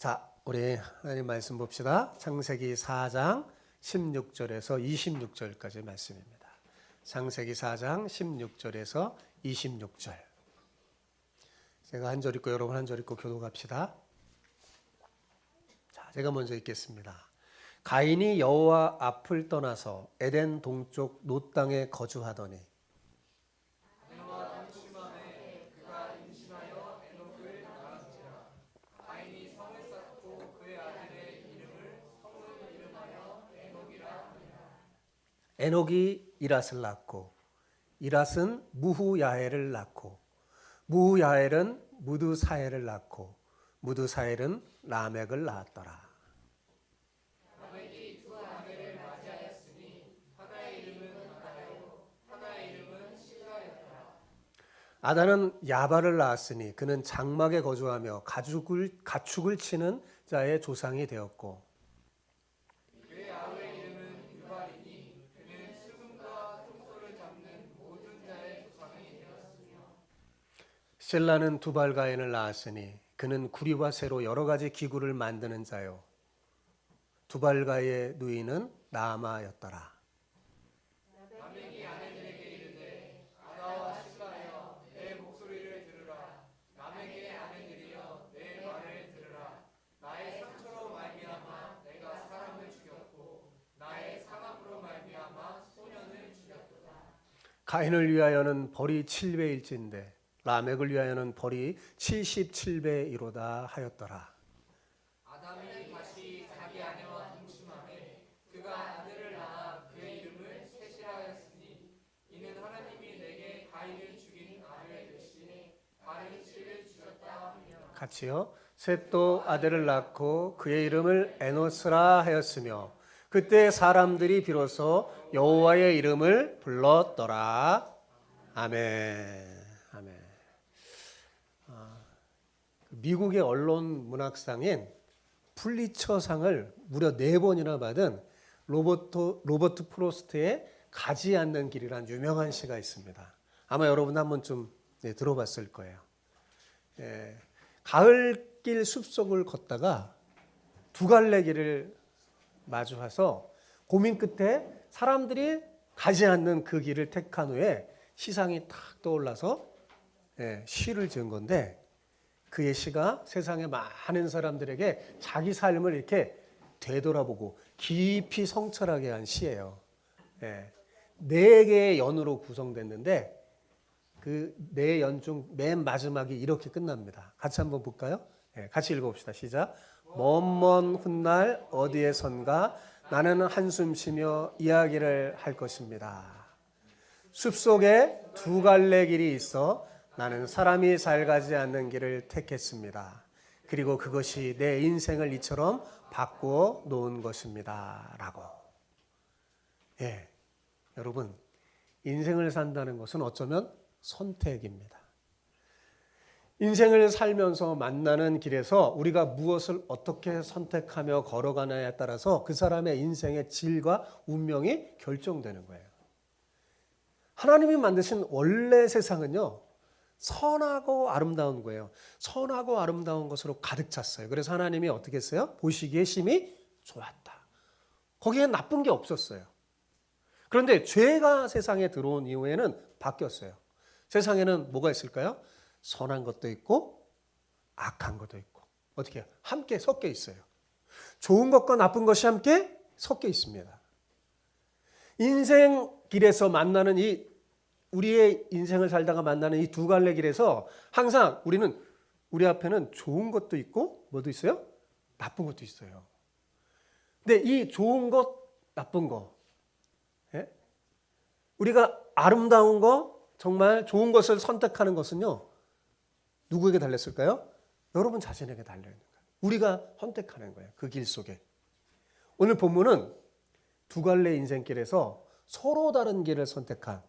자, 우리 하나님 말씀 봅시다. 창세기 4장 16절에서 26절까지 말씀입니다. 창세기 4장 16절에서 26절. 제가 한 절 읽고 여러분 한 절 읽고 교독합시다. 자, 제가 먼저 읽겠습니다. 가인이 여호와 앞을 떠나서 에덴 동쪽 놋 땅에 거주하더니 에녹이 이랏을 낳고 이랏은 무후야엘을 낳고 무후야엘은 무드사엘을 낳고 무드사엘은 라멕을 낳았더라. 라멕이 두 아내를 맞이하였으니 하나의 이름은 아다요 하나의 이름은 실라였더라. 아다는 야발을 낳았으니 그는 장막에 거주하며 가축을 치는 자의 조상이 되었고 그의 아우의 이름은 유발이니 그는 수금과 퉁소를 잡는 모든 자의 조상이 되었으며 셀라는 두발가인을 낳았으니 그는 구리와 쇠로 여러 가지 기구를 만드는 자요 두발가의 누이는 나아마였더라. 라멕이 아내들에게 이르되 아다와 실라여 내 목소리를 들으라. 라멕의 아내들이여 내 말을 들으라. 나의 상처로 말미암아 내가 사람을 죽였고 나의 상함으로 말미암아 소년을 죽였도다. 가인을 위하여는 벌이 7배일진데 라멕을 위하여는 벌이 77배이로다 하였더라. 아담이 다시 자기 아내와 동침하매 그가 아들을 낳아 그의 이름을 셋이라하였으니 이는 하나님이 내게 가인을 죽인 아벨 대신에 다른 씨를 주셨다 하며 같이요. 셋도 아들을 낳고 그의 이름을 에노스라 하였으며 그때 사람들이 비로소 여호와의 이름을 불렀더라. 아멘. 아멘. 미국의 언론 문학상인 풀리처상을 무려 4번이나 받은 로버트 프로스트의 가지 않는 길이라는 유명한 시가 있습니다. 아마 여러분 한 번쯤 들어봤을 거예요. 가을길 숲속을 걷다가 두 갈래 길을 마주해서 고민 끝에 사람들이 가지 않는 그 길을 택한 후에 시상이 탁 떠올라서 시를 지은 건데 그의 시가 세상의 많은 사람들에게 자기 삶을 이렇게 되돌아보고 깊이 성찰하게 한 시예요. 4개의 연으로 구성됐는데 그 4연 중 맨 마지막이 이렇게 끝납니다. 같이 한번 볼까요? 같이 읽어봅시다. 시작. 먼 훗날 어디에선가 나는 한숨 쉬며 이야기를 할 것입니다. 숲속에 두 갈래 길이 있어 나는 사람이 잘 가지 않는 길을 택했습니다. 그리고 그것이 내 인생을 이처럼 바꾸어 놓은 것입니다. 라고. 여러분, 인생을 산다는 것은 어쩌면 선택입니다. 인생을 살면서 만나는 길에서 우리가 무엇을 어떻게 선택하며 걸어가느냐에 따라서 그 사람의 인생의 질과 운명이 결정되는 거예요. 하나님이 만드신 원래 세상은요, 선하고 아름다운 거예요. 선하고 아름다운 것으로 가득 찼어요. 그래서 하나님이 어떻게 했어요? 보시기에 심히 좋았다. 거기에 나쁜 게 없었어요. 그런데 죄가 세상에 들어온 이후에는 바뀌었어요. 세상에는 뭐가 있을까요? 선한 것도 있고 악한 것도 있고 어떻게 해요? 함께 섞여 있어요. 좋은 것과 나쁜 것이 함께 섞여 있습니다. 인생 길에서 만나는 우리의 인생을 살다가 만나는 이 두 갈래 길에서 항상 우리 앞에는 좋은 것도 있고 뭐도 있어요? 나쁜 것도 있어요. 근데 이 좋은 것, 나쁜 거, 우리가 아름다운 거, 정말 좋은 것을 선택하는 것은요, 누구에게 달렸을까요? 여러분 자신에게 달려있는 거예요. 우리가 선택하는 거예요. 그 길 속에. 오늘 본문은 두 갈래 인생길에서 서로 다른 길을 선택한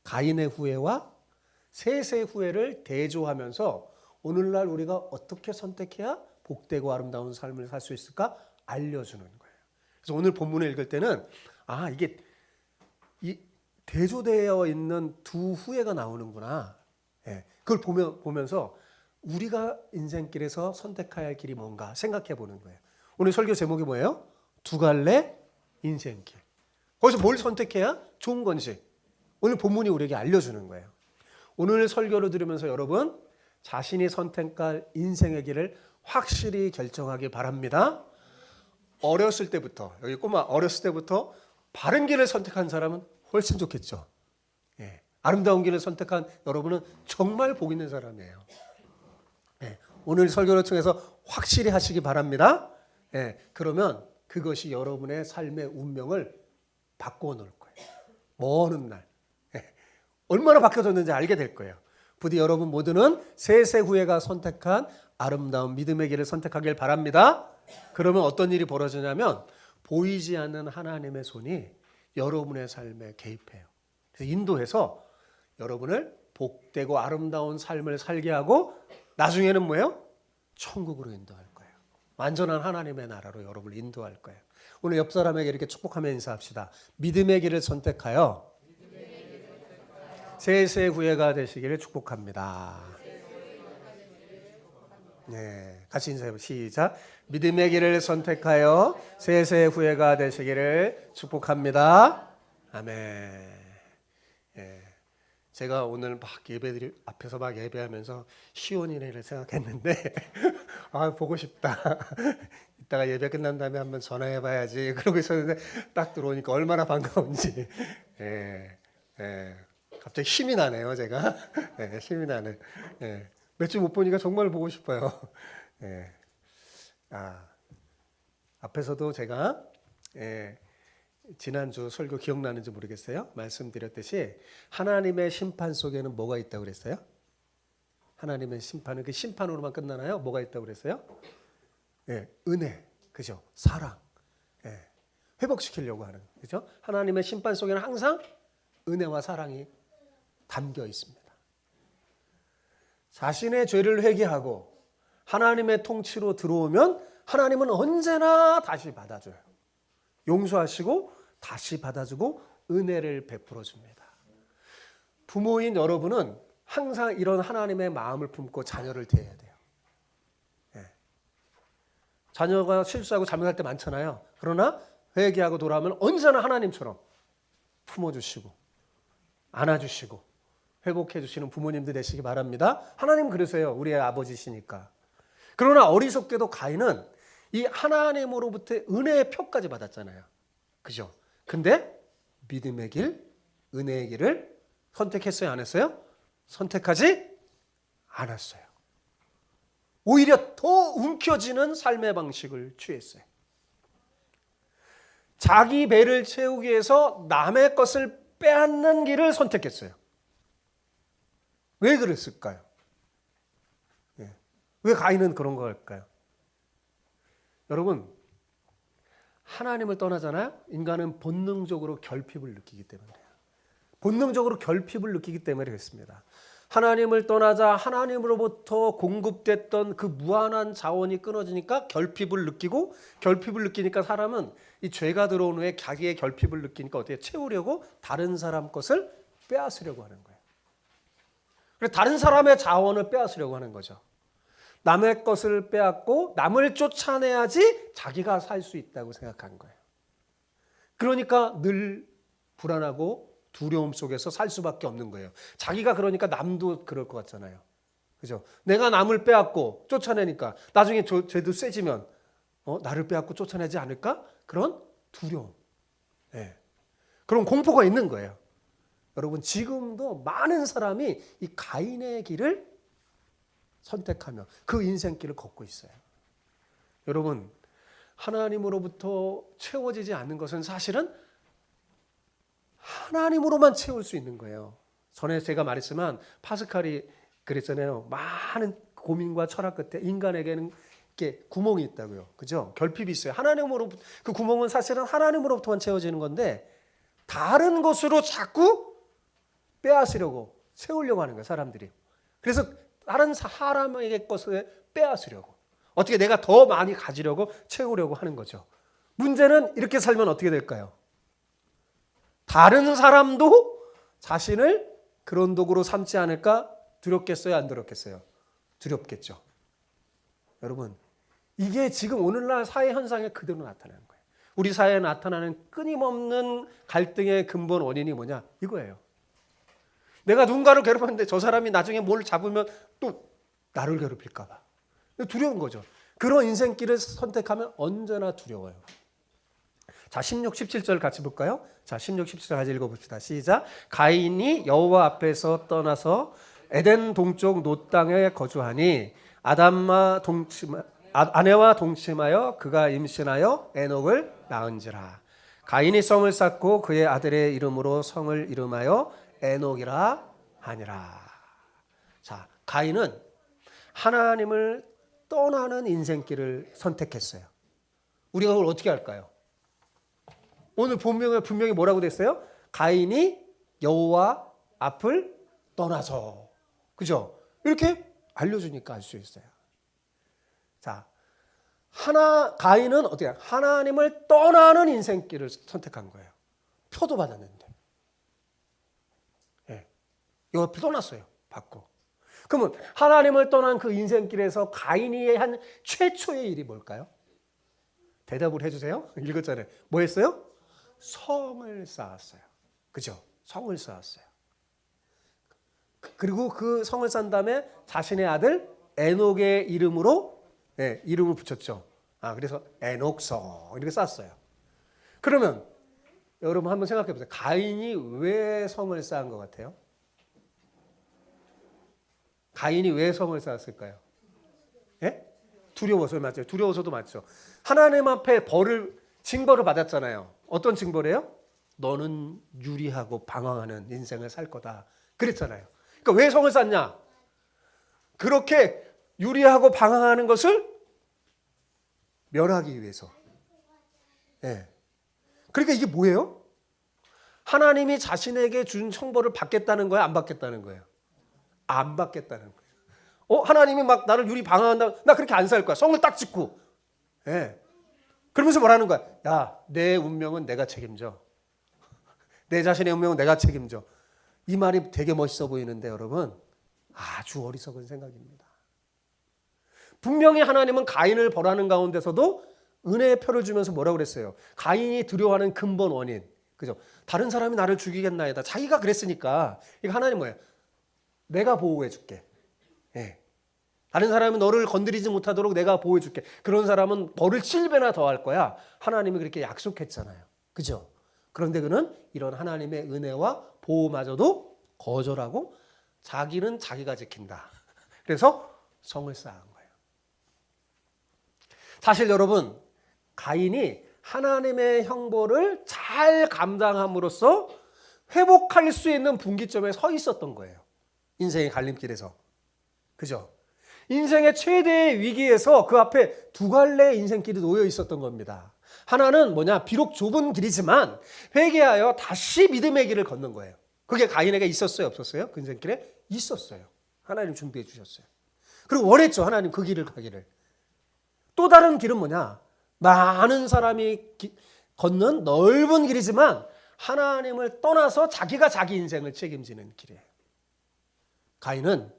가인의 후회와 셋의 후회를 대조하면서 오늘날 우리가 어떻게 선택해야 복되고 아름다운 삶을 살 수 있을까 알려주는 거예요. 그래서 오늘 본문을 읽을 때는 이게 대조되어 있는 두 후회가 나오는구나. 그걸 보면서 우리가 인생길에서 선택해야 할 길이 뭔가 생각해 보는 거예요. 오늘 설교 제목이 뭐예요? 두 갈래 인생길. 거기서 뭘 선택해야 좋은 건지 오늘 본문이 우리에게 알려주는 거예요. 오늘 설교를 들으면서 여러분 자신이 선택할 인생의 길을 확실히 결정하기 바랍니다. 어렸을 때부터, 여기 꼬마 어렸을 때부터 바른 길을 선택한 사람은 훨씬 좋겠죠. 예, 아름다운 길을 선택한 여러분은 정말 복 있는 사람이에요. 예, 오늘 설교를 통해서 확실히 하시기 바랍니다. 예, 그러면 그것이 여러분의 삶의 운명을 바꾸어 놓을 거예요. 먼 날. 예, 얼마나 바뀌어졌는지 알게 될 거예요. 부디 여러분 모두는 세세 후회가 선택한 아름다운 믿음의 길을 선택하길 바랍니다. 그러면 어떤 일이 벌어지냐면 보이지 않는 하나님의 손이 여러분의 삶에 개입해요. 그래서 인도해서 여러분을 복되고 아름다운 삶을 살게 하고 나중에는 뭐예요? 천국으로 인도할 거예요. 완전한 하나님의 나라로 여러분을 인도할 거예요. 오늘 옆 사람에게 이렇게 축복하며 인사합시다. 믿음의 길을 선택하여 세세 후회가 되시기를 축복합니다. 네, 같이 인사해보세요. 시작. 믿음의 길을 선택하여 세세 후회가 되시기를 축복합니다. 아멘. 예, 제가 오늘 막 예배드리 앞에서 막 예배하면서 시온이네를 생각했는데 아 보고 싶다. 이따가 예배 끝난 다음에 한번 전화해봐야지. 그러고 있었는데 딱 들어오니까 얼마나 반가운지. 예, 예. 갑자기 힘이 나네요, 제가. 예, 힘이 나네. 예. 며칠 못 보니까 정말 보고 싶어요. 예. 앞에서도 제가 지난주 설교 기억나는지 모르겠어요. 말씀드렸듯이 하나님의 심판 속에는 뭐가 있다고 그랬어요? 하나님의 심판은 그 심판으로만 끝나나요? 뭐가 있다고 그랬어요? 예, 은혜, 그죠? 사랑, 예, 회복시키려고 하는, 그죠? 하나님의 심판 속에는 항상 은혜와 사랑이 담겨 있습니다. 자신의 죄를 회개하고 하나님의 통치로 들어오면 하나님은 언제나 다시 받아줘요. 용서하시고 다시 받아주고 은혜를 베풀어 줍니다. 부모인 여러분은 항상 이런 하나님의 마음을 품고 자녀를 대해야 돼요. 예. 자녀가 실수하고 잘못할 때 많잖아요. 그러나 회개하고 돌아오면 언제나 하나님처럼 품어주시고 안아주시고 회복해 주시는 부모님들 되시기 바랍니다. 하나님 그러세요. 우리의 아버지시니까. 그러나 어리석게도 가인은 이 하나님으로부터 은혜의 표까지 받았잖아요. 그죠? 근데 믿음의 길, 은혜의 길을 선택했어요? 안 했어요? 선택하지 않았어요. 오히려 더 움켜쥐는 삶의 방식을 취했어요. 자기 배를 채우기 위해서 남의 것을 빼앗는 길을 선택했어요. 왜 그랬을까요? 예. 왜 가인은 그런 걸까요? 여러분, 하나님을 떠나잖아요. 인간은 본능적으로 결핍을 느끼기 때문에요. 본능적으로 결핍을 느끼기 때문에 그렇습니다. 하나님을 떠나자 하나님으로부터 공급됐던 그 무한한 자원이 끊어지니까 결핍을 느끼고, 결핍을 느끼니까 사람은 이 죄가 들어온 후에 자기의 결핍을 느끼니까 어떻게 채우려고 다른 사람 것을 빼앗으려고 하는 거예요. 그래서 다른 사람의 자원을 빼앗으려고 하는 거죠. 남의 것을 빼앗고 남을 쫓아내야지 자기가 살 수 있다고 생각한 거예요. 그러니까 늘 불안하고 두려움 속에서 살 수밖에 없는 거예요. 자기가 그러니까 남도 그럴 것 같잖아요. 그죠? 내가 남을 빼앗고 쫓아내니까 나중에 죄도 세지면 나를 빼앗고 쫓아내지 않을까? 그런 두려움. 네. 그런 공포가 있는 거예요. 여러분 지금도 많은 사람이 이 가인의 길을 선택하며 그 인생길을 걷고 있어요. 여러분 하나님으로부터 채워지지 않는 것은 사실은 하나님으로만 채울 수 있는 거예요. 전에 제가 말했지만 파스칼이 그랬잖아요. 많은 고민과 철학 끝에 인간에게는 이렇게 구멍이 있다고요. 그죠? 결핍이 있어요. 하나님으로부터 그 구멍은 사실은 하나님으로부터만 채워지는 건데 다른 것으로 자꾸 빼앗으려고 채우려고 하는 거예요. 사람들이. 그래서 다른 사람에게 것을 빼앗으려고 어떻게 내가 더 많이 가지려고 채우려고 하는 거죠. 문제는 이렇게 살면 어떻게 될까요? 다른 사람도 자신을 그런 도구로 삼지 않을까 두렵겠어요? 안 두렵겠어요? 두렵겠죠. 여러분, 이게 지금 오늘날 사회 현상에 그대로 나타나는 거예요. 우리 사회에 나타나는 끊임없는 갈등의 근본 원인이 뭐냐? 이거예요. 내가 누군가를 괴롭혔는데 저 사람이 나중에 뭘 잡으면 또 나를 괴롭힐까 봐. 두려운 거죠. 그런 인생길을 선택하면 언제나 두려워요. 자, 16, 17절 같이 볼까요? 자, 16, 17절 같이 읽어봅시다. 시작. 가인이 여호와 앞에서 떠나서 에덴 동쪽 노 땅에 거주하니 아내와 동침하여 그가 임신하여 에녹을 낳은지라. 가인이 성을 쌓고 그의 아들의 이름으로 성을 이름하여 에녹이라 하니라. 자, 가인은 하나님을 떠나는 인생길을 선택했어요. 우리가 그걸 어떻게 할까요? 오늘 본문에 분명히 뭐라고 됐어요? 가인이 여호와 앞을 떠나서. 그죠? 이렇게 알려주니까 알 수 있어요. 자, 가인은 어떻게 하나님을 떠나는 인생길을 선택한 거예요. 표도 받았는데. 예. 여호와 앞을 떠났어요. 받고. 그러면 하나님을 떠난 그 인생길에서 가인이 한 최초의 일이 뭘까요? 대답을 해주세요. 읽었잖아요. 뭐 했어요? 성을 쌓았어요. 그죠? 성을 쌓았어요. 그리고 그 성을 쌓은 다음에 자신의 아들 에녹의 이름으로 이름을 붙였죠. 그래서 에녹성 이렇게 쌓았어요. 그러면 여러분 한번 생각해 보세요. 가인이 왜 성을 쌓은 것 같아요? 가인이 왜 성을 쌓았을까요? 예? 두려워서 맞죠. 두려워서도 맞죠. 하나님 앞에 징벌을 받았잖아요. 어떤 징벌이에요? 너는 유리하고 방황하는 인생을 살 거다. 그랬잖아요. 그러니까 왜 성을 쌓냐? 그렇게 유리하고 방황하는 것을 멸하기 위해서. 예. 그러니까 이게 뭐예요? 하나님이 자신에게 준 형벌을 받겠다는 거예요? 안 받겠다는 거예요? 안 받겠다는 거예요. 하나님이 막 나를 유리 방황한다. 나 그렇게 안 살 거야. 성을 딱 짓고. 예. 그러면서 뭐라는 거야? 야, 내 운명은 내가 책임져. 내 자신의 운명은 내가 책임져. 이 말이 되게 멋있어 보이는데 여러분, 아주 어리석은 생각입니다. 분명히 하나님은 가인을 벌하는 가운데서도 은혜의 표를 주면서 뭐라고 그랬어요? 가인이 두려워하는 근본 원인. 그죠? 다른 사람이 나를 죽이겠나이다. 자기가 그랬으니까. 이거 하나님 뭐예요? 내가 보호해 줄게. 예. 다른 사람은 너를 건드리지 못하도록 내가 보호해 줄게. 그런 사람은 벌을 7배나 더 할 거야. 하나님이 그렇게 약속했잖아요. 그죠? 그런데 그는 이런 하나님의 은혜와 보호마저도 거절하고 자기는 자기가 지킨다. 그래서 성을 쌓은 거예요. 사실 여러분, 가인이 하나님의 형벌을 잘 감당함으로써 회복할 수 있는 분기점에 서 있었던 거예요. 인생의 갈림길에서. 그죠? 인생의 최대의 위기에서 그 앞에 두 갈래의 인생길이 놓여 있었던 겁니다. 하나는 뭐냐? 비록 좁은 길이지만 회개하여 다시 믿음의 길을 걷는 거예요. 그게 가인에게 있었어요? 없었어요? 그 인생길에? 있었어요. 하나님 준비해 주셨어요. 그리고 원했죠. 하나님 그 길을 가기를. 또 다른 길은 뭐냐? 많은 사람이 걷는 넓은 길이지만 하나님을 떠나서 자기가 자기 인생을 책임지는 길이에요. 가인은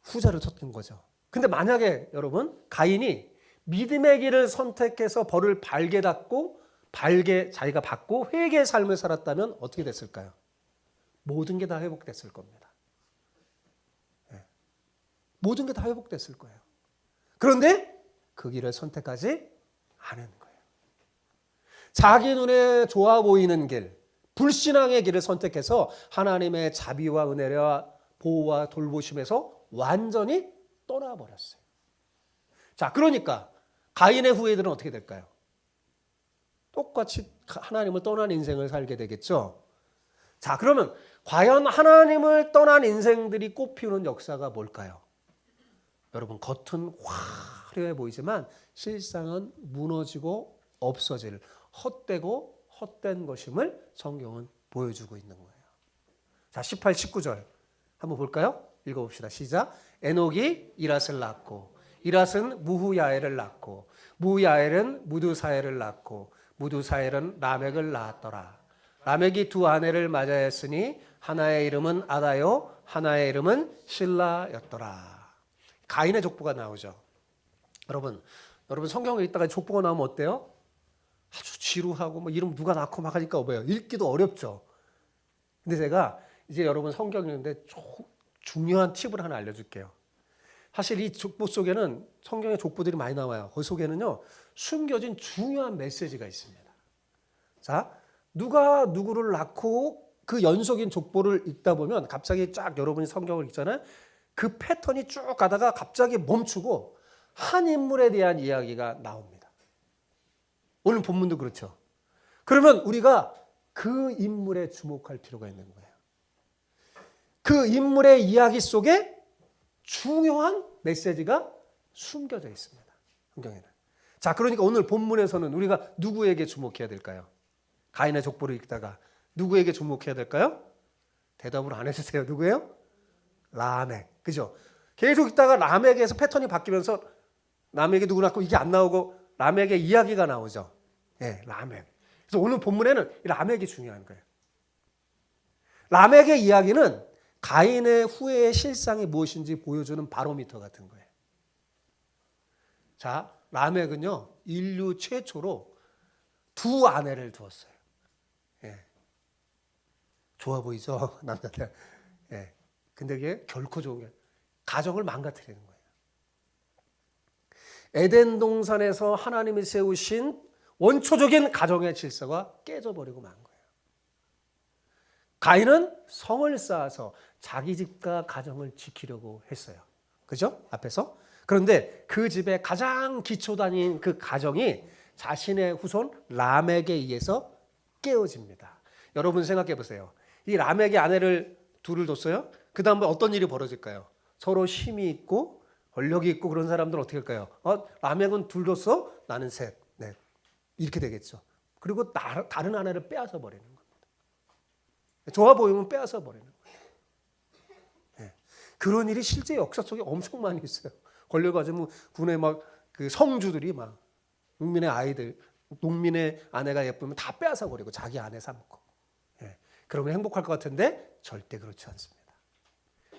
후자를 쳤던 거죠. 근데 만약에 여러분 가인이 믿음의 길을 선택해서 벌을 발게 닫고 자기가 받고 회개의 삶을 살았다면 어떻게 됐을까요? 모든 게 다 회복됐을 겁니다. 모든 게 다 회복됐을 거예요. 그런데 그 길을 선택하지 않은 거예요. 자기 눈에 좋아 보이는 길, 불신앙의 길을 선택해서 하나님의 자비와 은혜와 보호와 돌보심에서 완전히 떠나버렸어요. 자, 그러니까 가인의 후예들은 어떻게 될까요? 똑같이 하나님을 떠난 인생을 살게 되겠죠. 자, 그러면 과연 하나님을 떠난 인생들이 꽃피우는 역사가 뭘까요? 여러분, 겉은 화려해 보이지만 실상은 무너지고 없어질 헛되고 헛된 것임을 성경은 보여주고 있는 거예요. 자, 18, 19절 한번 볼까요? 읽어봅시다. 시작. 에녹이 이랏을 낳고 이랏은 무후야엘을 낳고 무야엘은 무두사엘을 낳고 무두사엘은 라멕을 낳았더라. 라멕이 두 아내를 맞이하였으니 하나의 이름은 아다요 하나의 이름은 실라였더라. 가인의 족보가 나오죠. 여러분 성경을 읽다가 족보가 나오면 어때요? 아주 지루하고 뭐 이름 누가 낳고 막 하니까 뭐예요? 읽기도 어렵죠. 근데 제가 이제 여러분 성경 읽는데 중요한 팁을 하나 알려줄게요. 사실 이 족보 속에는 성경의 족보들이 많이 나와요. 그 속에는요 숨겨진 중요한 메시지가 있습니다. 자, 누가 누구를 낳고 그 연속인 족보를 읽다 보면 갑자기 쫙 여러분이 성경을 읽잖아요. 그 패턴이 쭉 가다가 갑자기 멈추고 한 인물에 대한 이야기가 나옵니다. 오늘 본문도 그렇죠. 그러면 우리가 그 인물에 주목할 필요가 있는 거예요. 그 인물의 이야기 속에 중요한 메시지가 숨겨져 있습니다. 성경에는. 자, 그러니까 오늘 본문에서는 우리가 누구에게 주목해야 될까요? 가인의 족보를 읽다가 누구에게 주목해야 될까요? 대답을 안 해주세요. 누구예요? 라멕. 그죠? 계속 읽다가 라멕에서 패턴이 바뀌면서 라멕이 누구 낳고 이게 안 나오고 라멕의 이야기가 나오죠. 예, 라멕. 그래서 오늘 본문에는 이 라멕이 중요한 거예요. 라멕의 이야기는 가인의 후회의 실상이 무엇인지 보여주는 바로미터 같은 거예요. 자, 라멕은요 인류 최초로 두 아내를 두었어요. 예. 좋아 보이죠? 남자들. 예. 근데 이게 결코 좋은 게 가정을 망가뜨리는 거예요. 에덴 동산에서 하나님이 세우신 원초적인 가정의 질서가 깨져버리고 만 거예요. 가인은 성을 쌓아서 자기 집과 가정을 지키려고 했어요. 그죠? 앞에서. 그런데 그 집의 가장 기초단인 그 가정이 자신의 후손 라멕에 의해서 깨어집니다. 여러분 생각해 보세요. 이 라멕의 아내를 둘을 뒀어요. 그 다음에 어떤 일이 벌어질까요? 서로 힘이 있고 권력이 있고 그런 사람들은 어떻게 할까요? 라멕은 둘 뒀어? 나는 셋, 넷. 이렇게 되겠죠. 그리고 다른 아내를 빼앗아 버리는 겁니다. 좋아 보이면 빼앗아 버리는 거예요. 네. 그런 일이 실제 역사 속에 엄청 많이 있어요. 권력 가지고 군의 막 그 성주들이 막 농민의 아이들, 농민의 아내가 예쁘면 다 빼앗아 버리고 자기 아내 삼고. 네. 그러면 행복할 것 같은데 절대 그렇지 않습니다.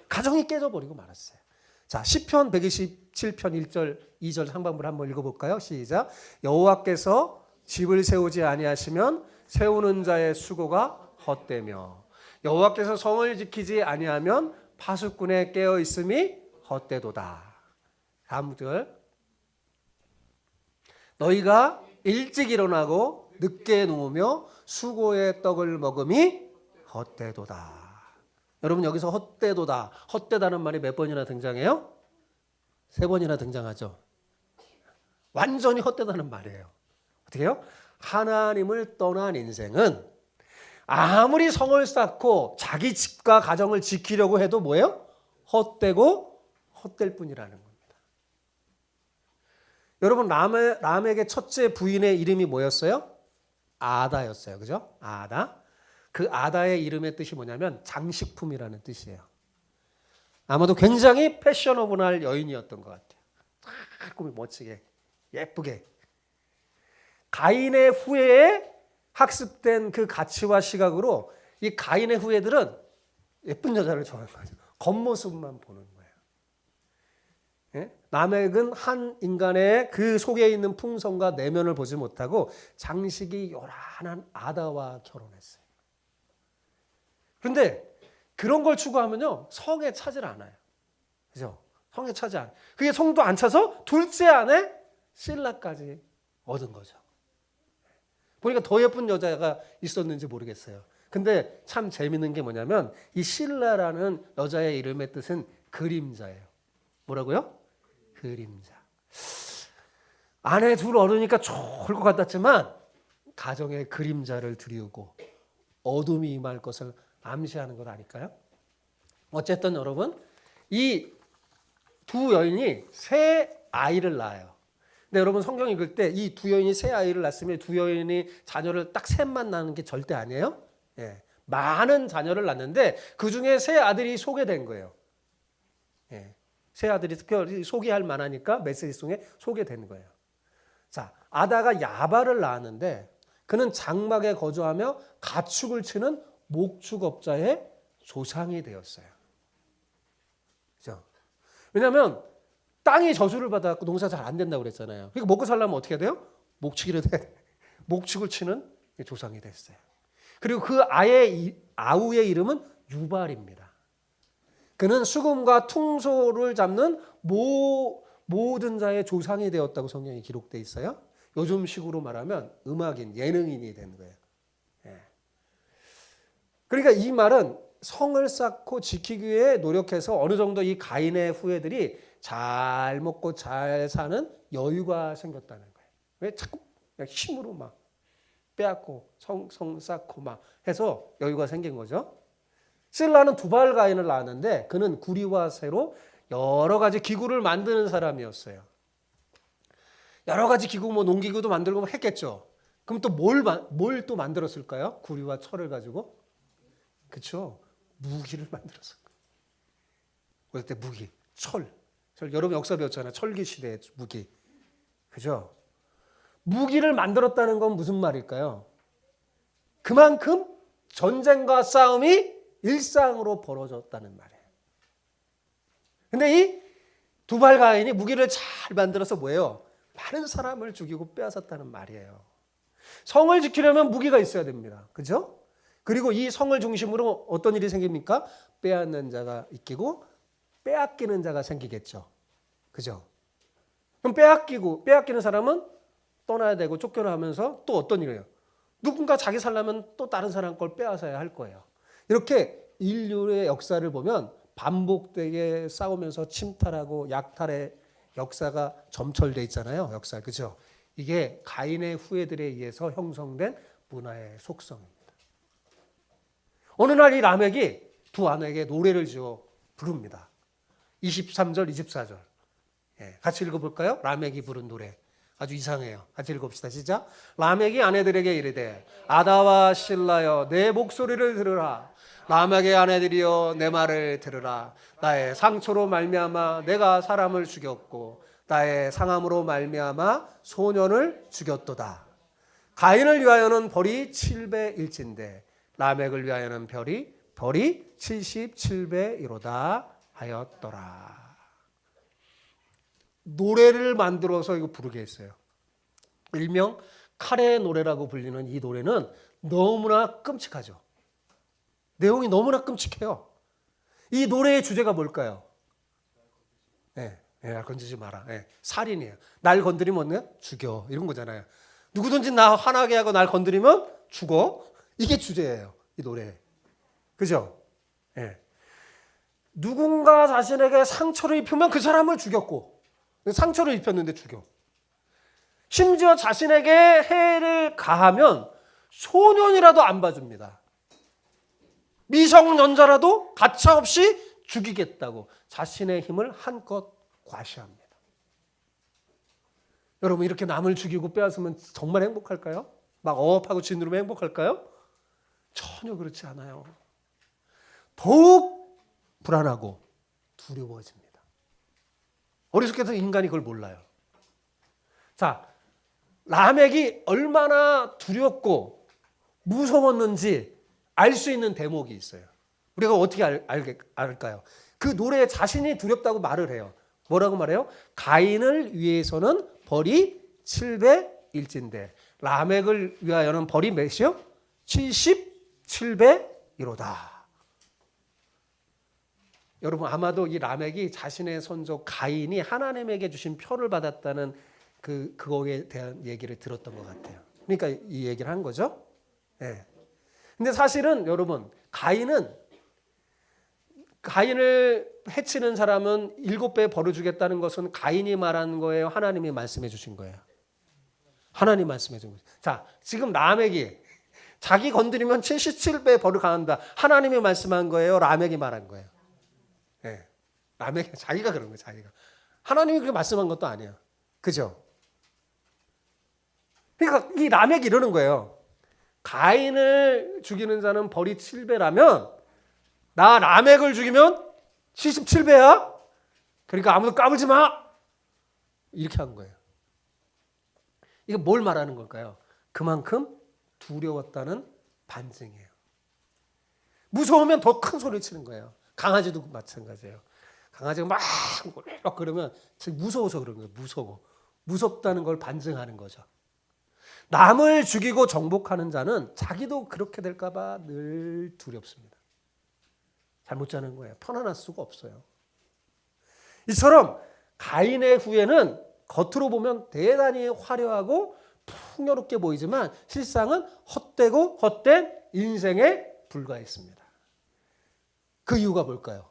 가정이 깨져버리고 말았어요. 자, 시편 127편 1절, 2절 상반부를 한번 읽어볼까요? 시작. 여호와께서 집을 세우지 아니하시면 세우는 자의 수고가 헛되며 여호와께서 성을 지키지 아니하면 파수꾼의 깨어 있음이 헛되도다. 다음 절. 너희가 일찍 일어나고 늦게 누우며 수고의 떡을 먹음이 헛되도다. 여러분 여기서 헛되도다. 헛되다는 말이 몇 번이나 등장해요? 3번이나 등장하죠. 완전히 헛되다는 말이에요. 어떻게 해요? 하나님을 떠난 인생은 아무리 성을 쌓고 자기 집과 가정을 지키려고 해도 뭐예요? 헛되고 헛될 뿐이라는 겁니다. 여러분 라멕의 첫째 부인의 이름이 뭐였어요? 아다였어요. 그죠? 아다. 그 아다의 이름의 뜻이 뭐냐면 장식품이라는 뜻이에요. 아마도 굉장히 패셔너블한 여인이었던 것 같아요. 딱 꾸미 멋지게 예쁘게. 가인의 후예에 학습된 그 가치와 시각으로 이 가인의 후예들은 예쁜 여자를 좋아하는 거죠. 겉모습만 보는 거예요. 예? 라멕은 한 인간의 그 속에 있는 풍성과 내면을 보지 못하고 장식이 요란한 아다와 결혼했어요. 그런데 그런 걸 추구하면요 성에 차질 않아요. 그죠? 성에 차지 않아요. 그게 성도 안 차서 둘째 아내 실라까지 얻은 거죠. 보니까 더 예쁜 여자가 있었는지 모르겠어요. 근데 참 재밌는 게 뭐냐면 이 실라라는 여자의 이름의 뜻은 그림자예요. 뭐라고요? 그림자. 아내 둘 얻으니까 좋을 것 같았지만 가정에 그림자를 들이우고 어둠이 임할 것을 암시하는 것 아닐까요? 어쨌든 여러분 이 두 여인이 새 아이를 낳아요. 근데 여러분 성경 읽을 때 이 두 여인이 새 아이를 낳았으면 두 여인이 자녀를 딱 셋만 낳는 게 절대 아니에요. 예, 많은 자녀를 낳는데 그 중에 새 아들이 소개된 거예요. 예, 새 아들이 특별히 소개할 만하니까 메시지송에 소개된 거예요. 자, 아다가 야발을 낳았는데 그는 장막에 거주하며 가축을 치는 목축업자의 조상이 되었어요. 그죠? 왜냐하면 땅이 저주를 받아갖고 농사 잘 안 된다고 그랬잖아요. 그러니까 먹고 살려면 어떻게 해야 돼요? 목축이라 돼. 목축을 치는 조상이 됐어요. 그리고 그 아우의 이름은 유발입니다. 그는 수금과 퉁소를 잡는 모든 자의 조상이 되었다고 성경에 기록되어 있어요. 요즘식으로 말하면 음악인, 예능인이 된 거예요. 예. 그러니까 이 말은 성을 쌓고 지키기 위해 노력해서 어느 정도 이 가인의 후예들이 잘 먹고 잘 사는 여유가 생겼다는 거예요. 왜 자꾸 힘으로 막 빼앗고 성 쌓고 막 해서 여유가 생긴 거죠. 실라는 두발 가인을 낳았는데 그는 구리와 쇠로 여러 가지 기구를 만드는 사람이었어요. 여러 가지 기구, 뭐 농기구도 만들고 했겠죠. 그럼 또 뭘 또 만들었을까요? 구리와 철을 가지고, 그렇죠? 무기를 만들었을 거예요. 어릴 때 무기, 철. 여러분 역사 배웠잖아요. 철기 시대의 무기, 그죠? 무기를 만들었다는 건 무슨 말일까요? 그만큼 전쟁과 싸움이 일상으로 벌어졌다는 말이에요. 근데 이 두발 가인이 무기를 잘 만들어서 뭐예요? 많은 사람을 죽이고 빼앗았다는 말이에요. 성을 지키려면 무기가 있어야 됩니다. 그죠? 그리고 이 성을 중심으로 어떤 일이 생깁니까? 빼앗는 자가 있고 빼앗기는 자가 생기겠죠. 그죠? 그럼 빼앗기는 사람은 떠나야 되고 쫓겨나 하면서 또 어떤 일이에요? 누군가 자기 살려면 또 다른 사람 걸 빼앗아야 할 거예요. 이렇게 인류의 역사를 보면 반복되게 싸우면서 침탈하고 약탈의 역사가 점철돼 있잖아요. 역사, 그죠? 이게 가인의 후예들에 의해서 형성된 문화의 속성입니다. 어느 날 이 라멕이 두 아내에게 노래를 지어 부릅니다. 23절, 24절. 같이 읽어볼까요? 라멕이 부른 노래. 아주 이상해요. 같이 읽읍시다. 시작. 라멕이 아내들에게 이르되 아다와 실라여 내 목소리를 들으라. 라멕의 아내들이여 내 말을 들으라. 나의 상처로 말미암아 내가 사람을 죽였고 나의 상함으로 말미암아 소년을 죽였도다. 가인을 위하여는 벌이 7배일진데 라멕을 위하여는 벌이 77배이로다 하였더라. 노래를 만들어서 이거 부르게 했어요. 일명 칼의 노래라고 불리는 이 노래는 너무나 끔찍하죠. 내용이 너무나 끔찍해요. 이 노래의 주제가 뭘까요? 날 건드리지 마라. 살인이에요. 날 건드리면 뭐냐? 죽여. 이런 거잖아요. 누구든지 나 화나게 하고 날 건드리면 죽어. 이게 주제예요. 이 노래. 그죠? 누군가 자신에게 상처를 입히면 그 사람을 죽였고 상처를 입혔는데 죽여. 심지어 자신에게 해를 가하면 소년이라도 안 봐줍니다. 미성년자라도 가차없이 죽이겠다고 자신의 힘을 한껏 과시합니다. 여러분 이렇게 남을 죽이고 빼앗으면 정말 행복할까요? 막 억압하고 짓누르면 행복할까요? 전혀 그렇지 않아요. 더욱 불안하고 두려워집니다. 어리석게도 인간이 그걸 몰라요. 자, 라멕이 얼마나 두렵고 무서웠는지 알 수 있는 대목이 있어요. 우리가 어떻게 알까요? 그 노래에 자신이 두렵다고 말을 해요. 뭐라고 말해요? 가인을 위해서는 벌이 7배일진데 라멕을 위하여는 벌이 몇이요? 77배이로다. 여러분 아마도 이 라멕이 자신의 손주 가인이 하나님에게 주신 표를 받았다는 그거에 대한 얘기를 들었던 것 같아요. 그러니까 이 얘기를 한 거죠. 근데 사실은 여러분 가인을 해치는 사람은 7배 벌을 주겠다는 것은 가인이 말한 거예요? 하나님이 말씀해 주신 거예요? 하나님 말씀해 준 거예요. 자, 지금 라멕이 자기 건드리면 77배 벌을 가한다. 하나님이 말씀한 거예요? 라멕이 말한 거예요? 라멕이 자기가 그런 거예요. 자기가. 하나님이 그렇게 말씀한 것도 아니에요. 그죠? 그러니까 이 라멕이 이러는 거예요. 가인을 죽이는 자는 벌이 7배라면 나 라멕을 죽이면 77배야? 그러니까 아무도 까불지 마! 이렇게 한 거예요. 이게 뭘 말하는 걸까요? 그만큼 두려웠다는 반증이에요. 무서우면 더 큰 소리 치는 거예요. 강아지도 마찬가지예요. 강아지가 막 그러면 무서워서 그런 거예요. 무섭다는 걸 반증하는 거죠. 남을 죽이고 정복하는 자는 자기도 그렇게 될까 봐 늘 두렵습니다. 잘못 자는 거예요. 편안할 수가 없어요. 이처럼 가인의 후예는 겉으로 보면 대단히 화려하고 풍요롭게 보이지만 실상은 헛되고 헛된 인생에 불과했습니다. 그 이유가 뭘까요?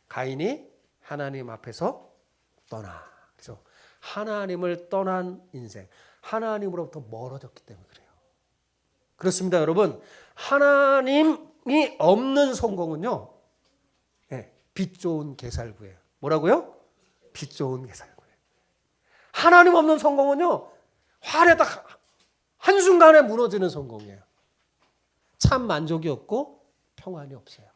가인이 하나님 앞에서 그래서 하나님을 떠난 인생, 하나님으로부터 멀어졌기 때문에 그래요. 그렇습니다, 여러분. 하나님이 없는 성공은요, 빛 좋은 개살구예요. 뭐라고요? 빛 좋은 개살구예요. 하나님 없는 성공은요, 화려하다 한순간에 무너지는 성공이에요. 참 만족이 없고 평안이 없어요.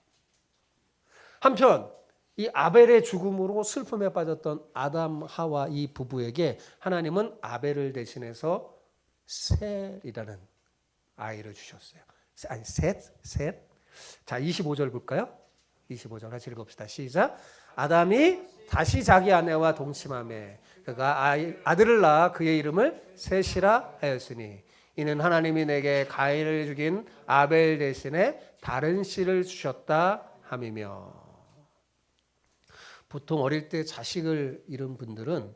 한편 이 아벨의 죽음으로 슬픔에 빠졌던 아담 하와 이 부부에게 하나님은 아벨을 대신해서 셋이라는 아이를 주셨어요. 아니 셋. 자, 25절 볼까요? 25절 같이 읽읍시다. 시작. 아담이 다시 자기 아내와 동침하매 그가 아들을 낳아 그의 이름을 셋이라 하였으니 이는 하나님이 내게 가인을 죽인 아벨 대신에 다른 씨를 주셨다 함이며. 보통 어릴 때 자식을 잃은 분들은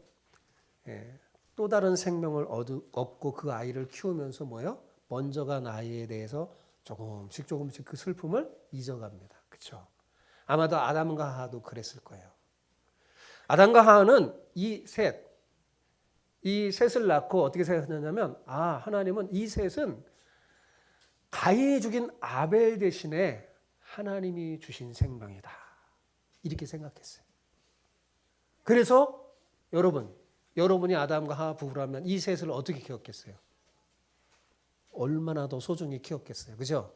또 다른 생명을 얻고 그 아이를 키우면서 뭐예요? 먼저 간 아이에 대해서 조금씩 그 슬픔을 잊어갑니다. 그렇죠? 아마도 아담과 하와도 그랬을 거예요. 아담과 하와는 이 셋을 낳고 어떻게 생각했냐면 하나님은 이 셋은 가인이 죽인 아벨 대신에 하나님이 주신 생명이다. 이렇게 생각했어요. 그래서 여러분이 아담과 하와 부부라면 이 셋을 어떻게 키웠겠어요? 얼마나 더 소중히 키웠겠어요. 그죠?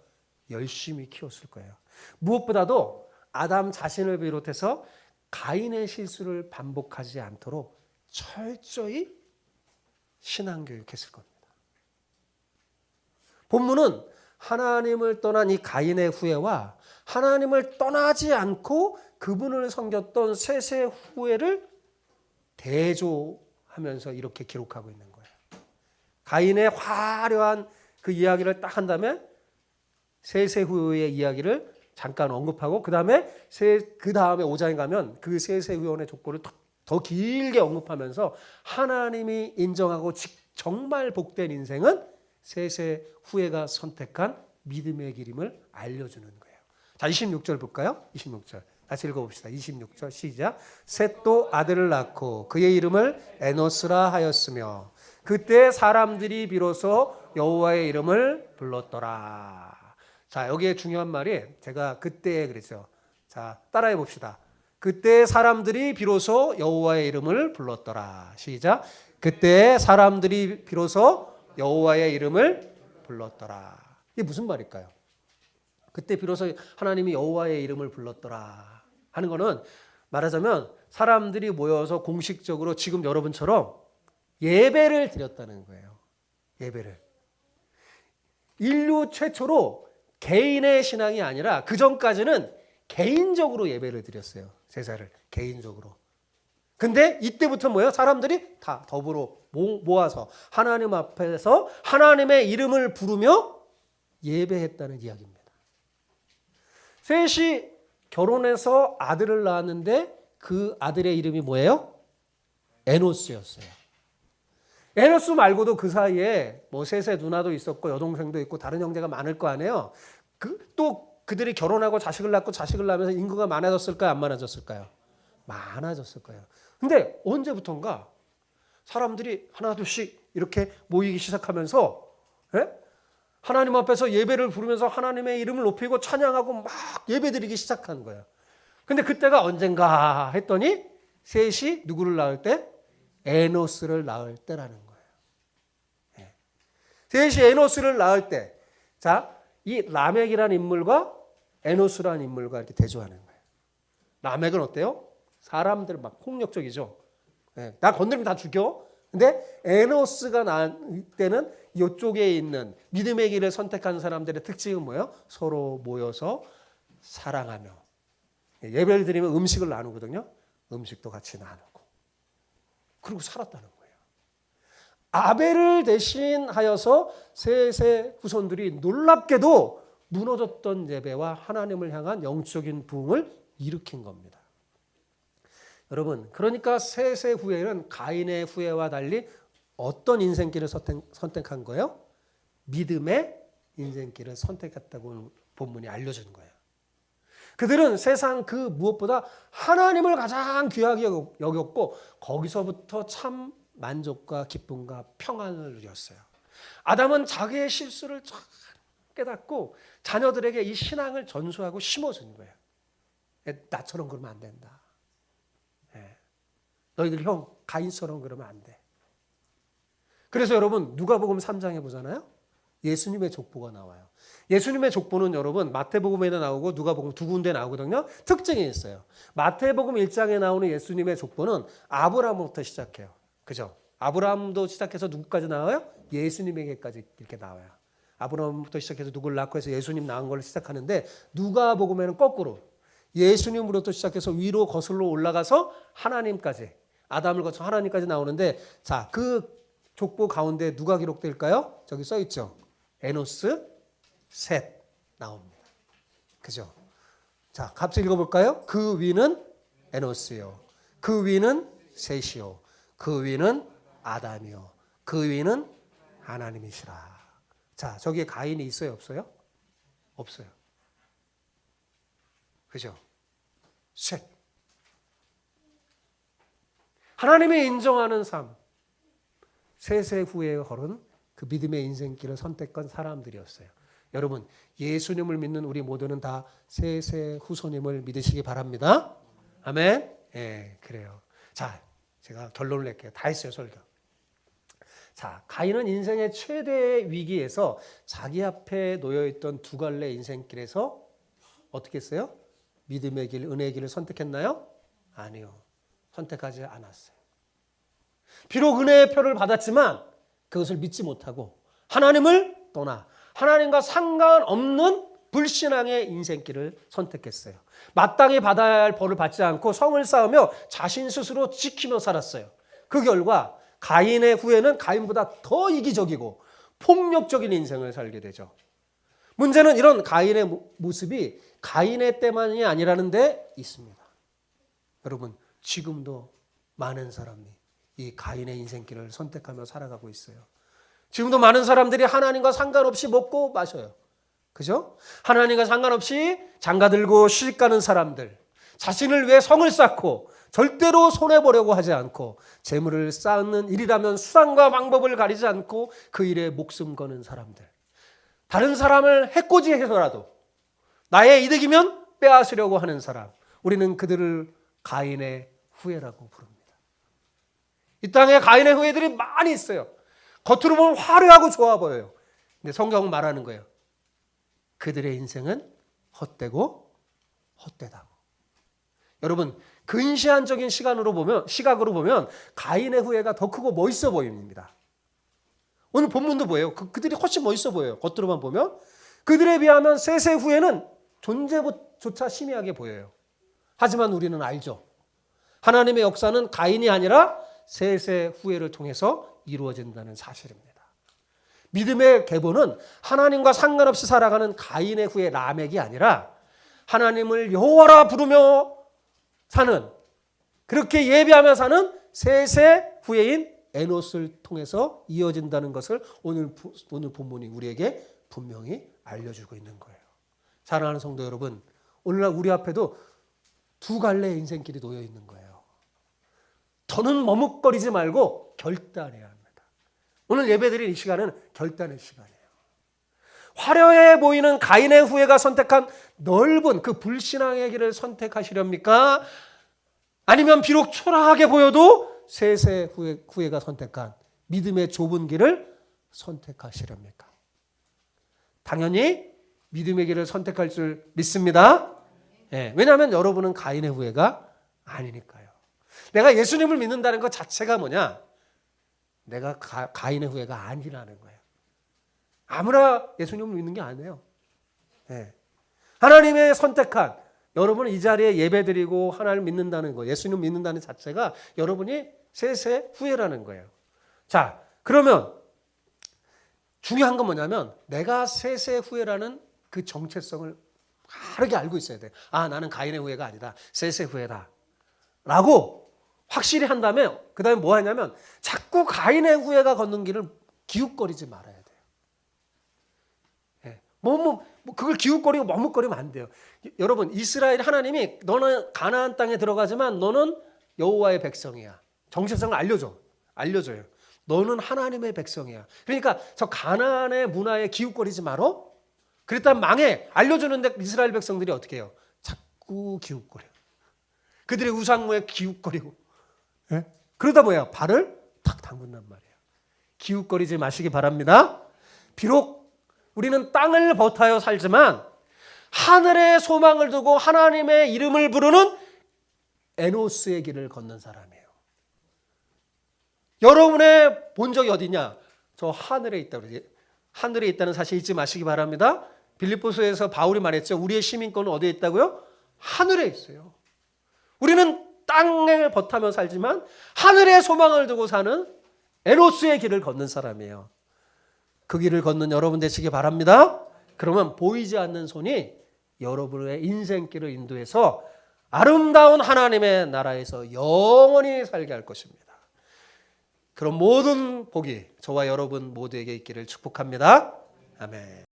열심히 키웠을 거예요. 무엇보다도 아담 자신을 비롯해서 가인의 실수를 반복하지 않도록 철저히 신앙교육했을 겁니다. 본문은 하나님을 떠난 이 가인의 후예와 하나님을 떠나지 않고 그분을 섬겼던 셋의 후예를 대조하면서 이렇게 기록하고 있는 거예요. 가인의 화려한 그 이야기를 딱 한 다음에 셋의 후예의 이야기를 잠깐 언급하고 그 다음에 5장에 가면 그 셋의 후예의 조건을 더 길게 언급하면서 하나님이 인정하고 정말 복된 인생은 셋의 후예가 선택한 믿음의 길임을 알려주는 거예요. 자, 26절 볼까요? 26절 다시 읽어봅시다. 26절 시작. 셋도 아들을 낳고 그의 이름을 에노스라 하였으며 그때 사람들이 비로소 여호와의 이름을 불렀더라. 자, 여기에 중요한 말이 제가 그때 그랬죠. 자, 따라해 봅시다. 그때 사람들이 비로소 여호와의 이름을 불렀더라. 시작. 그때 사람들이 비로소 여호와의 이름을 불렀더라. 이게 무슨 말일까요? 그때 비로소 하나님이 여호와의 이름을 불렀더라 하는 거는 말하자면 사람들이 모여서 공식적으로 지금 여러분처럼 예배를 드렸다는 거예요. 예배를. 인류 최초로 개인의 신앙이 아니라 그 전까지는 개인적으로 예배를 드렸어요. 제사를 개인적으로. 근데 이때부터 뭐예요? 사람들이 다 더불어 모아서 하나님 앞에서 하나님의 이름을 부르며 예배했다는 이야기입니다. 셋이 결혼해서 아들을 낳았는데 그 아들의 이름이 뭐예요? 에노스였어요. 에노스 말고도 그 사이에 뭐 셋의 누나도 있었고 여동생도 있고 다른 형제가 많을 거 아니에요. 또 그들이 결혼하고 자식을 낳으면서 인구가 많아졌을까요? 안 많아졌을까요? 많아졌을 거예요. 근데 언제부턴가 사람들이 하나둘씩 이렇게 모이기 시작하면서 하나님 앞에서 예배를 부르면서 하나님의 이름을 높이고 찬양하고 막 예배드리기 시작한 거예요. 근데 그때가 언젠가 했더니 셋이 누구를 낳을 때? 에노스를 낳을 때라는 거예요. 셋이 에노스를 낳을 때, 자, 이 라멕이라는 인물과 에노스라는 인물과 이렇게 대조하는 거예요. 라멕은 어때요? 사람들 막 폭력적이죠. 나 건드리면 다 죽여. 근데 에노스가 낳을 때는 이쪽에 있는 믿음의 길을 선택한 사람들의 특징은 뭐예요? 서로 모여서 사랑하며, 예배를 드리면 음식을 나누거든요. 음식도 같이 나누고 그리고 살았다는 거예요. 아벨을 대신하여서 셋의 후손들이 놀랍게도 무너졌던 예배와 하나님을 향한 영적인 부흥을 일으킨 겁니다. 여러분, 그러니까 셋의 후예는 가인의 후예와 달리 어떤 인생길을 선택한 거예요? 믿음의 인생길을 선택했다고 본문이 알려준 거예요. 그들은 세상 그 무엇보다 하나님을 가장 귀하게 여겼고 거기서부터 참 만족과 기쁨과 평안을 누렸어요. 아담은 자기의 실수를 잘 깨닫고 자녀들에게 이 신앙을 전수하고 심어준 거예요. 나처럼 그러면 안 된다. 너희들 형 가인처럼 그러면 안 돼. 그래서 여러분 누가복음 3장에 보잖아요. 예수님의 족보가 나와요. 예수님의 족보는 여러분 마태복음에도 나오고 누가복음 두 군데 나오거든요. 특징이 있어요. 마태복음 1장에 나오는 예수님의 족보는 아브라함부터 시작해요. 그죠? 아브라함도 시작해서 누구까지 나와요? 예수님에게까지 이렇게 나와요. 아브라함부터 시작해서 누구를 낳고 해서 예수님 낳은 걸 시작하는데 누가복음에는 거꾸로 예수님으로부터 시작해서 위로 거슬러 올라가서 하나님까지, 아담을 거쳐 하나님까지 나오는데, 자, 그 족보 가운데 누가 기록될까요? 저기 써 있죠. 에노스, 셋 나옵니다. 그죠? 자, 같이 읽어볼까요? 그 위는 에노스요. 그 위는 셋이요. 그 위는 아담이요. 그 위는 하나님이시라. 자, 저기에 가인이 있어요? 없어요? 없어요. 그죠? 셋. 하나님이 인정하는 삶. 셋의 후에 걸은 그 믿음의 인생길을 선택한 사람들이었어요. 여러분, 예수님을 믿는 우리 모두는 다 셋의 후손임을 믿으시기 바랍니다. 아멘. 예, 그래요. 자, 제가 결론을 낼게요. 다 했어요, 설교. 자, 가인은 인생의 최대의 위기에서 자기 앞에 놓여있던 두 갈래 인생길에서 어떻게 했어요? 믿음의 길, 은혜의 길을 선택했나요? 아니요. 선택하지 않았어요. 비록 은혜의 표를 받았지만 그것을 믿지 못하고 하나님을 떠나 하나님과 상관없는 불신앙의 인생길을 선택했어요. 마땅히 받아야 할 벌을 받지 않고 성을 쌓으며 자신 스스로 지키며 살았어요. 그 결과 가인의 후예는 가인보다 더 이기적이고 폭력적인 인생을 살게 되죠. 문제는 이런 가인의 모습이 가인의 때만이 아니라는 데 있습니다. 여러분, 지금도 많은 사람이 이 가인의 인생길을 선택하며 살아가고 있어요. 지금도 많은 사람들이 하나님과 상관없이 먹고 마셔요. 그죠? 하나님과 상관없이 장가들고 시집가는 사람들, 자신을 위해 성을 쌓고 절대로 손해보려고 하지 않고 재물을 쌓는 일이라면 수단과 방법을 가리지 않고 그 일에 목숨 거는 사람들, 다른 사람을 해코지해서라도 나의 이득이면 빼앗으려고 하는 사람, 우리는 그들을 가인의 후예라고 부릅니다. 이 땅에 가인의 후예들이 많이 있어요. 겉으로 보면 화려하고 좋아 보여요. 근데 성경은 말하는 거예요. 그들의 인생은 헛되고 헛되다고. 여러분, 근시안적인 시각으로 보면 가인의 후예가 더 크고 멋있어 보입니다. 오늘 본문도 뭐예요? 그들이 훨씬 멋있어 보여요. 겉으로만 보면. 그들에 비하면 셋의 후예는 존재조차 희미하게 보여요. 하지만 우리는 알죠. 하나님의 역사는 가인이 아니라 셋의 후예를 통해서 이루어진다는 사실입니다. 믿음의 계보는 하나님과 상관없이 살아가는 가인의 후예 라멕이 아니라 하나님을 여호와라 부르며 사는, 그렇게 예배하며 사는 셋의 후예인 에노스를 통해서 이어진다는 것을 오늘 본문이 우리에게 분명히 알려주고 있는 거예요. 사랑하는 성도 여러분, 오늘날 우리 앞에도 두 갈래의 인생길이 놓여 있는 거예요. 더는 머뭇거리지 말고 결단해야 합니다. 오늘 예배드린 이 시간은 결단의 시간이에요. 화려해 보이는 가인의 후예가 선택한 넓은 그 불신앙의 길을 선택하시렵니까? 아니면 비록 초라하게 보여도 셋의 후예가 선택한 믿음의 좁은 길을 선택하시렵니까? 당연히 믿음의 길을 선택할 줄 믿습니다. 네, 왜냐하면 여러분은 가인의 후예가 아니니까요. 내가 예수님을 믿는다는 것 자체가 뭐냐? 내가 가인의 후예가 아니라는 거예요. 아무나 예수님을 믿는 게 아니에요. 예. 하나님의 선택한 여러분 이 자리에 예배드리고 하나님을 믿는다는 거, 예수님 믿는다는 자체가 여러분이 세세 후회라는 거예요. 자, 그러면 중요한 건 뭐냐면 내가 세세 후회라는 그 정체성을 바르게 알고 있어야 돼. 아, 나는 가인의 후회가 아니다. 세세 후회다. 라고 확실히 한 다음에 그 다음에 뭐 하냐면 자꾸 가인의 후회가 걷는 길을 기웃거리지 말아야 돼요. 예. 그걸 기웃거리고 머뭇거리면 안 돼요. 여러분, 이스라엘 하나님이 너는 가나안 땅에 들어가지만 너는 여호와의 백성이야. 정체성을 알려줘요. 너는 하나님의 백성이야. 그러니까 저 가나안의 문화에 기웃거리지 말어. 그랬다면 망해. 알려주는데 이스라엘 백성들이 어떻게 해요? 자꾸 기웃거려. 그들의 우상무에 기웃거리고. 예? 그러다 뭐야? 발을 탁 담근단 말이에요. 기웃거리지 마시기 바랍니다. 비록 우리는 땅을 버타여 살지만 하늘의 소망을 두고 하나님의 이름을 부르는 에노스의 길을 걷는 사람이에요. 여러분의 본 적이 어디냐? 저 하늘에 있다. 하늘에 있다는 사실 잊지 마시기 바랍니다. 빌립보서에서 바울이 말했죠. 우리의 시민권은 어디에 있다고요? 하늘에 있어요. 우리는 땅을 버타며 살지만 하늘의 소망을 두고 사는 에노스의 길을 걷는 사람이에요. 그 길을 걷는 여러분 되시기 바랍니다. 그러면 보이지 않는 손이 여러분의 인생길을 인도해서 아름다운 하나님의 나라에서 영원히 살게 할 것입니다. 그런 모든 복이 저와 여러분 모두에게 있기를 축복합니다. 아멘.